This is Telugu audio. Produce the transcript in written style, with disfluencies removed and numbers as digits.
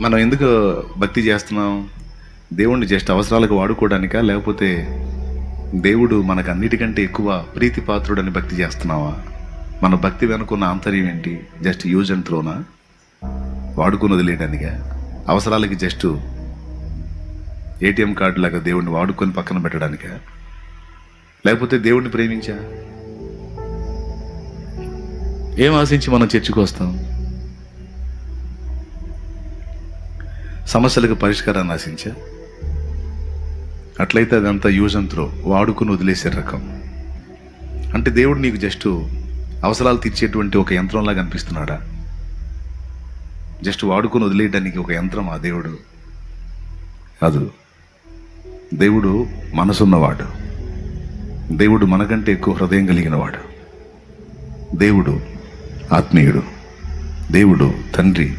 మనం ఎందుకు భక్తి చేస్తున్నాం? దేవుణ్ణి జస్ట్ అవసరాలకు వాడుకోవడానికా, లేకపోతే దేవుడు మనకు అన్నిటికంటే ఎక్కువ ప్రీతి పాత్రుడని భక్తి చేస్తున్నావా? మన భక్తి వెనుకున్న ఆంతర్యం ఏంటి? జస్ట్ యూజ్ అండ్ త్రోనా? వాడుకుని వదిలేయడానికా? అవసరాలకి జస్ట్ ఏటీఎం కార్డు లాగా దేవుణ్ణి వాడుకొని పక్కన పెట్టడానికా? లేకపోతే దేవుణ్ణి ప్రేమించా? ఏం ఆశించి మనం చర్చికి వస్తాం? సమస్యలకు పరిష్కారాన్ని ఆశించా? అట్లయితే అదంతా యూజ్ అండ్ త్రో, వాడుకుని వదిలేసే రకం. అంటే దేవుడు నీకు జస్ట్ అవసరాలు తీర్చేటువంటి ఒక యంత్రంలాగా అనిపిస్తున్నాడా? జస్ట్ వాడుకొని వదిలేయడానికి ఒక యంత్రం ఆ దేవుడు కాదు. దేవుడు మనసున్నవాడు. దేవుడు మనకంటే ఎక్కువ హృదయం కలిగిన వాడు. దేవుడు ఆత్మీయుడు. దేవుడు తండ్రి.